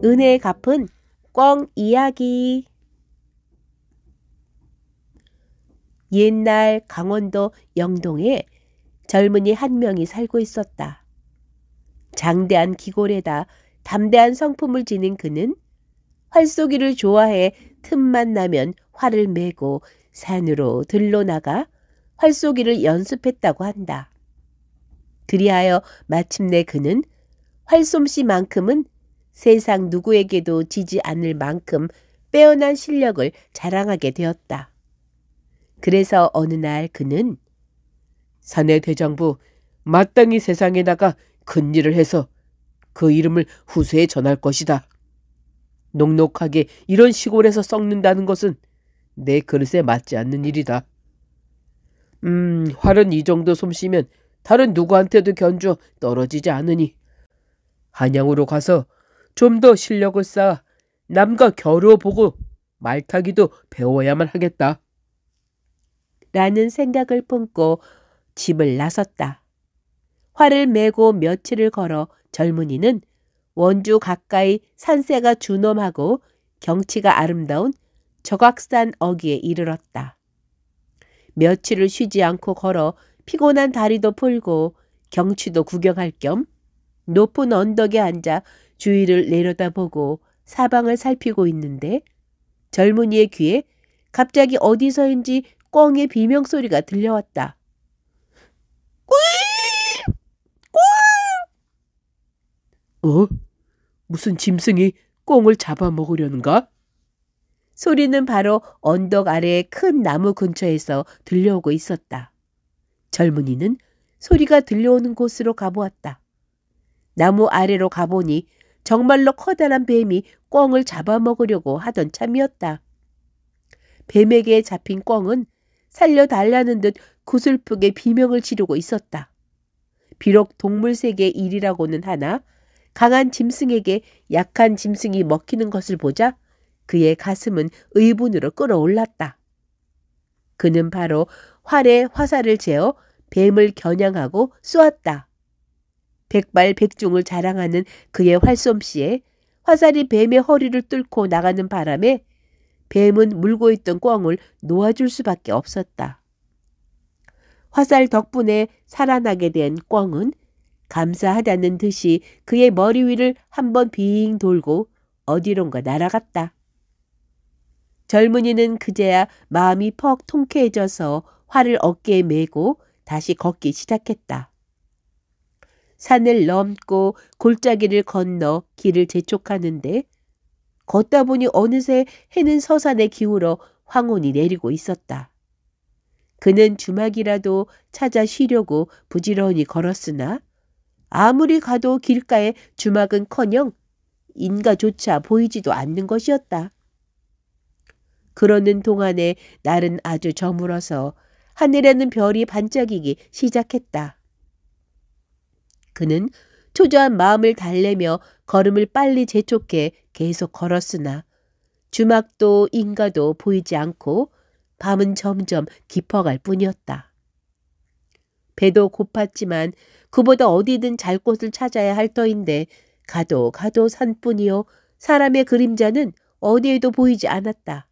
은혜 갚은 꿩 이야기. 옛날 강원도 영동에 젊은이 한 명이 살고 있었다. 장대한 기골에다 담대한 성품을 지닌 그는 활쏘기를 좋아해 틈만 나면 활을 메고 산으로 들러 나가 활쏘기를 연습했다고 한다. 그리하여 마침내 그는 활솜씨만큼은 세상 누구에게도 지지 않을 만큼 빼어난 실력을 자랑하게 되었다. 그래서 어느 날 그는 사내 대장부 마땅히 세상에 나가 큰 일을 해서 그 이름을 후세에 전할 것이다. 녹록하게 이런 시골에서 썩는다는 것은 내 그릇에 맞지 않는 일이다. 활은 이 정도 솜씨면 다른 누구한테도 견주어 떨어지지 않으니 한양으로 가서 좀 더 실력을 쌓아 남과 겨루어 보고 말타기도 배워야만 하겠다. 라는 생각을 품고 집을 나섰다. 활을 메고 며칠을 걸어 젊은이는 원주 가까이 산세가 준엄하고 경치가 아름다운 적악산 어귀에 이르렀다. 며칠을 쉬지 않고 걸어 피곤한 다리도 풀고 경치도 구경할 겸 높은 언덕에 앉아 주위를 내려다보고 사방을 살피고 있는데 젊은이의 귀에 갑자기 어디서인지 꿩의 비명소리가 들려왔다. 무슨 짐승이 꿩을 잡아먹으려는가? 소리는 바로 언덕 아래의 큰 나무 근처에서 들려오고 있었다. 젊은이는 소리가 들려오는 곳으로 가보았다. 나무 아래로 가보니 정말로 커다란 뱀이 꿩을 잡아먹으려고 하던 참이었다. 뱀에게 잡힌 꿩은 살려달라는 듯 구슬프게 비명을 지르고 있었다. 비록 동물세계의 일이라고는 하나 강한 짐승에게 약한 짐승이 먹히는 것을 보자 그의 가슴은 의분으로 끓어올랐다. 그는 바로 활에 화살을 재어 뱀을 겨냥하고 쏘았다. 백발백중을 자랑하는 그의 활솜씨에 화살이 뱀의 허리를 뚫고 나가는 바람에 뱀은 물고 있던 꿩을 놓아줄 수밖에 없었다. 화살 덕분에 살아나게 된 꿩은 감사하다는 듯이 그의 머리 위를 한번 빙 돌고 어디론가 날아갔다. 젊은이는 그제야 마음이 퍽 통쾌해져서 활을 어깨에 메고 다시 걷기 시작했다. 산을 넘고 골짜기를 건너 길을 재촉하는데 걷다 보니 어느새 해는 서산에 기울어 황혼이 내리고 있었다. 그는 주막이라도 찾아 쉬려고 부지런히 걸었으나 아무리 가도 길가에 주막은커녕 인가조차 보이지도 않는 것이었다. 그러는 동안에 날은 아주 저물어서 하늘에는 별이 반짝이기 시작했다. 그는 초조한 마음을 달래며 걸음을 빨리 재촉해 계속 걸었으나 주막도 인가도 보이지 않고 밤은 점점 깊어갈 뿐이었다. 배도 고팠지만 그보다 어디든 잘 곳을 찾아야 할 터인데 가도 산뿐이요 사람의 그림자는 어디에도 보이지 않았다.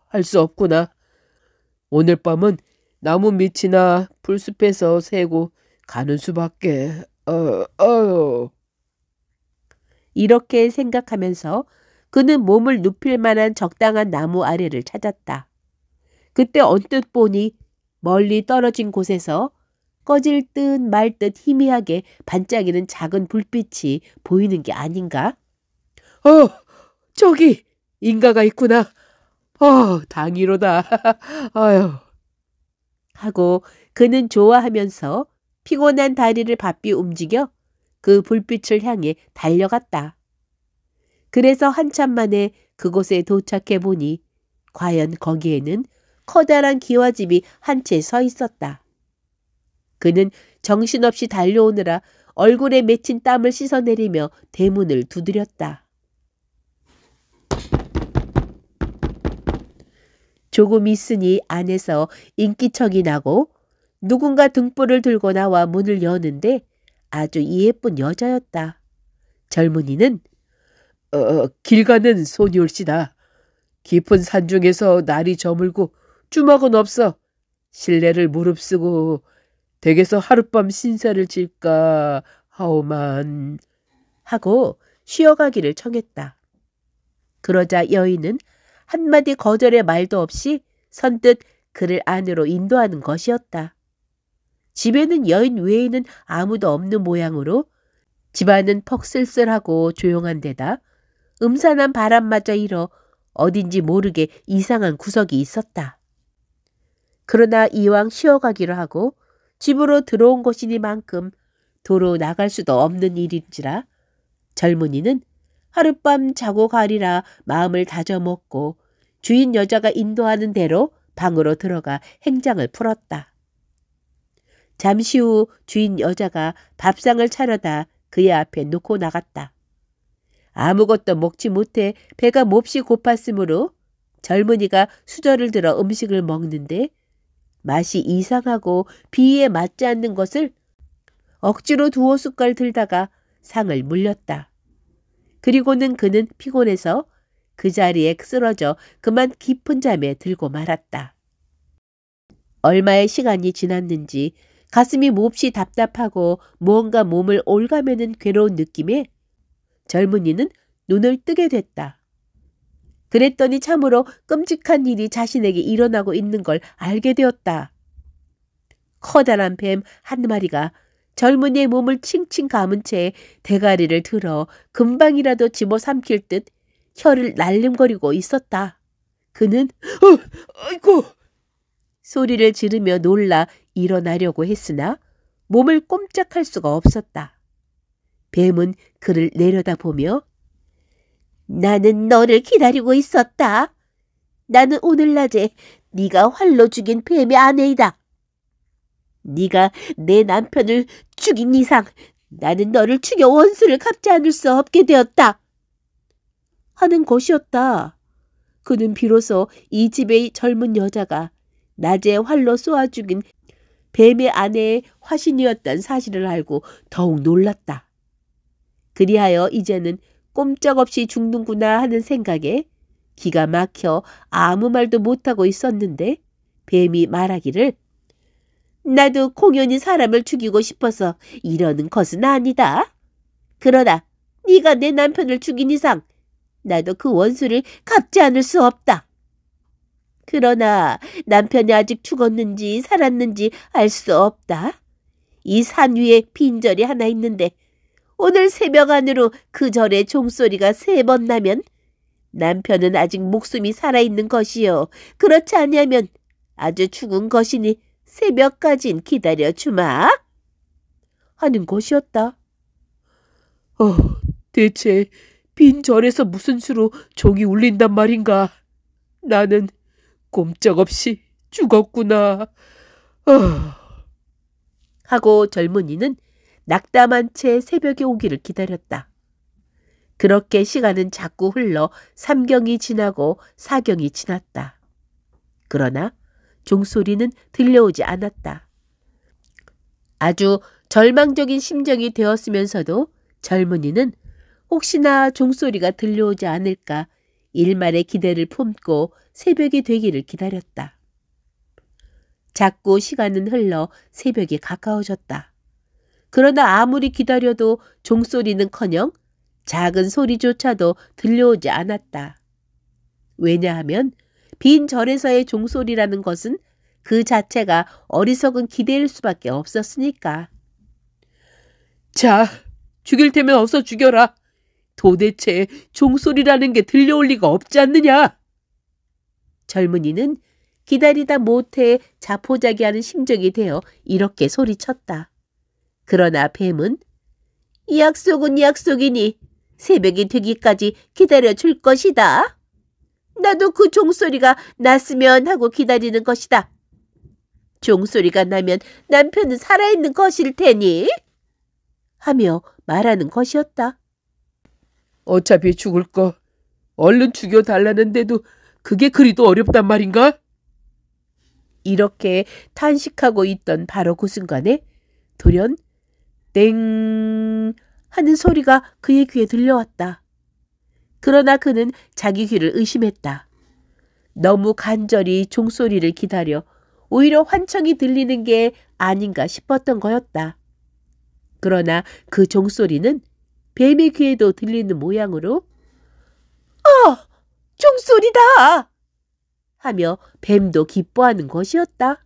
할 수 없구나. 오늘 밤은 나무 밑이나 풀숲에서 새고 가는 수밖에. 이렇게 생각하면서 그는 몸을 눕힐 만한 적당한 나무 아래를 찾았다. 그때 언뜻 보니 멀리 떨어진 곳에서 꺼질 듯 말 듯 희미하게 반짝이는 작은 불빛이 보이는 게 아닌가? 저기 인가가 있구나. 당이로다. 아유. 하고 그는 좋아하면서 피곤한 다리를 바삐 움직여 그 불빛을 향해 달려갔다. 그래서 한참 만에 그곳에 도착해 보니 과연 거기에는 커다란 기와집이 한 채 서 있었다. 그는 정신없이 달려오느라 얼굴에 맺힌 땀을 씻어내리며 대문을 두드렸다. 조금 있으니 안에서 인기척이 나고 누군가 등불을 들고 나와 문을 여는데 아주 예쁜 여자였다. 젊은이는 길 가는 소녀올시다. 깊은 산중에서 날이 저물고 주먹은 없어. 실내를 무릅쓰고 댁에서 하룻밤 신사를 질까 하오만 하고 쉬어가기를 청했다. 그러자 여인은 한마디 거절의 말도 없이 선뜻 그를 안으로 인도하는 것이었다. 집에는 여인 외에는 아무도 없는 모양으로 집안은 퍽쓸쓸하고 조용한 데다 음산한 바람마저 일어 어딘지 모르게 이상한 구석이 있었다. 그러나 이왕 쉬어가기로 하고 집으로 들어온 것이니만큼 도로 나갈 수도 없는 일인지라 젊은이는 하룻밤 자고 가리라 마음을 다져먹고 주인 여자가 인도하는 대로 방으로 들어가 행장을 풀었다. 잠시 후 주인 여자가 밥상을 차려다 그의 앞에 놓고 나갔다. 아무것도 먹지 못해 배가 몹시 고팠으므로 젊은이가 수저를 들어 음식을 먹는데 맛이 이상하고 비위에 맞지 않는 것을 억지로 두어 숟갈 들다가 상을 물렸다. 그리고는 그는 피곤해서 그 자리에 쓰러져 그만 깊은 잠에 들고 말았다. 얼마의 시간이 지났는지 가슴이 몹시 답답하고 무언가 몸을 올가매는 괴로운 느낌에 젊은이는 눈을 뜨게 됐다. 그랬더니 참으로 끔찍한 일이 자신에게 일어나고 있는 걸 알게 되었다. 커다란 뱀 한 마리가 젊은이의 몸을 칭칭 감은 채 대가리를 들어 금방이라도 집어삼킬 듯 혀를 날름거리고 있었다. 그는 아이고 소리를 지르며 놀라 일어나려고 했으나 몸을 꼼짝할 수가 없었다. 뱀은 그를 내려다보며 나는 너를 기다리고 있었다. 나는 오늘 낮에 네가 활로 죽인 뱀의 아내이다. 네가 내 남편을 죽인 이상 나는 너를 죽여 원수를 갚지 않을 수 없게 되었다. 하는 것이었다. 그는 비로소 이 집의 젊은 여자가 낮에 활로 쏘아 죽인 뱀의 아내의 화신이었던 사실을 알고 더욱 놀랐다. 그리하여 이제는 꼼짝없이 죽는구나 하는 생각에 기가 막혀 아무 말도 못하고 있었는데 뱀이 말하기를 나도 공연히 사람을 죽이고 싶어서 이러는 것은 아니다. 그러나 네가 내 남편을 죽인 이상 나도 그 원수를 갚지 않을 수 없다. 그러나 남편이 아직 죽었는지 살았는지 알 수 없다. 이 산 위에 빈절이 하나 있는데 오늘 새벽 안으로 그 절의 종소리가 3번 나면 남편은 아직 목숨이 살아있는 것이요. 그렇지 아니하면 아주 죽은 것이니 새벽까진 기다려주마. 하는 것이었다. 대체 빈 절에서 무슨 수로 종이 울린단 말인가. 나는 꼼짝없이 죽었구나. 하고 젊은이는 낙담한 채 새벽이 오기를 기다렸다. 그렇게 시간은 자꾸 흘러 3경이 지나고 4경이 지났다. 그러나 종소리는 들려오지 않았다. 아주 절망적인 심정이 되었으면서도 젊은이는 혹시나 종소리가 들려오지 않을까 일말의 기대를 품고 새벽이 되기를 기다렸다. 자꾸 시간은 흘러 새벽이 가까워졌다. 그러나 아무리 기다려도 종소리는커녕 작은 소리조차도 들려오지 않았다. 왜냐하면 빈 절에서의 종소리라는 것은 그 자체가 어리석은 기대일 수밖에 없었으니까. 자, 죽일 테면 어서 죽여라. 도대체 종소리라는 게 들려올 리가 없지 않느냐. 젊은이는 기다리다 못해 자포자기하는 심정이 되어 이렇게 소리쳤다. 그러나 뱀은 이 약속은 약속이니 새벽이 되기까지 기다려줄 것이다. 나도 그 종소리가 났으면 하고 기다리는 것이다. 종소리가 나면 남편은 살아있는 것일 테니 하며 말하는 것이었다. 어차피 죽을 거 얼른 죽여달라는데도 그게 그리도 어렵단 말인가? 이렇게 탄식하고 있던 바로 그 순간에 돌연 땡 하는 소리가 그의 귀에 들려왔다. 그러나 그는 자기 귀를 의심했다. 너무 간절히 종소리를 기다려 오히려 환청이 들리는 게 아닌가 싶었던 거였다. 그러나 그 종소리는 뱀의 귀에도 들리는 모양으로 종소리다! 하며 뱀도 기뻐하는 것이었다.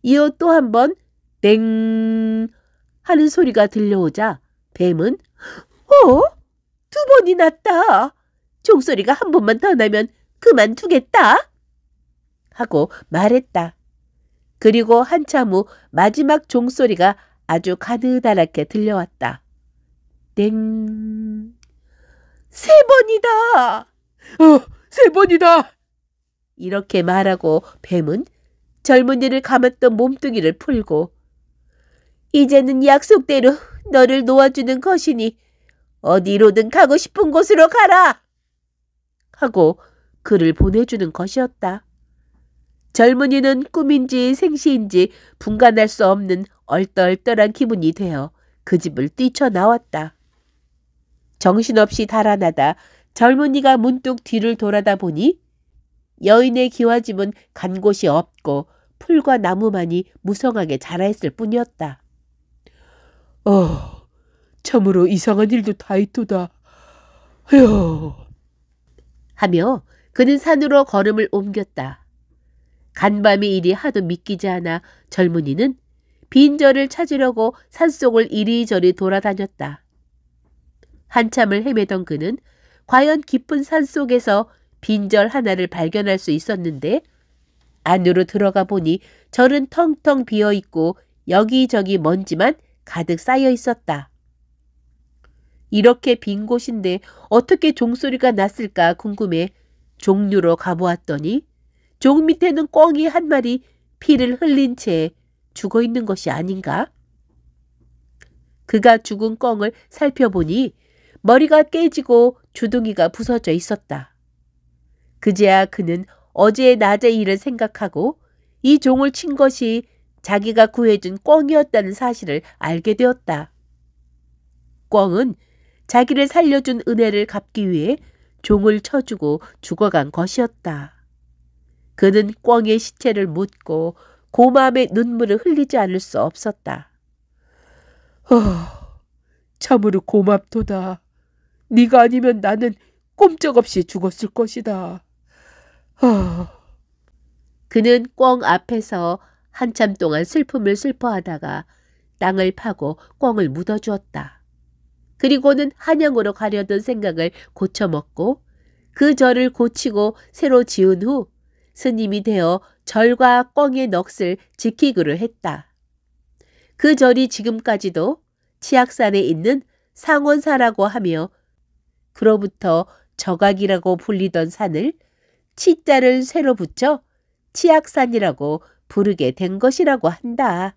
이어 또 한 번 땡 하는 소리가 들려오자 뱀은 두 번이 났다. 종소리가 한 번만 더 나면 그만두겠다. 하고 말했다. 그리고 한참 후 마지막 종소리가 아주 가느다랗게 들려왔다. 땡. 3번이다. 3번이다. 이렇게 말하고 뱀은 젊은이를 감았던 몸뚱이를 풀고 이제는 약속대로 너를 놓아주는 것이니 어디로든 가고 싶은 곳으로 가라. 하고 그를 보내주는 것이었다. 젊은이는 꿈인지 생시인지 분간할 수 없는 얼떨떨한 기분이 되어 그 집을 뛰쳐나왔다. 정신없이 달아나다 젊은이가 문득 뒤를 돌아다 보니 여인의 기와집은 간 곳이 없고 풀과 나무만이 무성하게 자라있을 뿐이었다. 참으로 이상한 일도 다 있도다. 휴. 하며 그는 산으로 걸음을 옮겼다. 간밤의 일이 하도 믿기지 않아 젊은이는 빈절을 찾으려고 산속을 이리저리 돌아다녔다. 한참을 헤매던 그는 과연 깊은 산속에서 빈절 하나를 발견할 수 있었는데 안으로 들어가 보니 절은 텅텅 비어있고 여기저기 먼지만 가득 쌓여 있었다. 이렇게 빈 곳인데 어떻게 종소리가 났을까 궁금해 종류로 가보았더니 종 밑에는 꿩이 한 마리 피를 흘린 채 죽어 있는 것이 아닌가? 그가 죽은 꿩을 살펴보니 머리가 깨지고 주둥이가 부서져 있었다. 그제야 그는 어제 낮의 일을 생각하고 이 종을 친 것이 자기가 구해준 꿩이었다는 사실을 알게 되었다. 꿩은 자기를 살려준 은혜를 갚기 위해 종을 쳐주고 죽어간 것이었다. 그는 꿩의 시체를 묻고 고마움의 눈물을 흘리지 않을 수 없었다. 참으로 고맙도다. 네가 아니면 나는 꼼짝없이 죽었을 것이다. 그는 꿩 앞에서 한참 동안 슬픔을 슬퍼하다가 땅을 파고 꿩을 묻어주었다. 그리고는 한양으로 가려던 생각을 고쳐먹고 그 절을 고치고 새로 지은 후 스님이 되어 절과 꿩의 넋을 지키기로 했다. 그 절이 지금까지도 치악산에 있는 상원사라고 하며 그로부터 저각이라고 불리던 산을 치자를 새로 붙여 치악산이라고 부르게 된 것이라고 한다.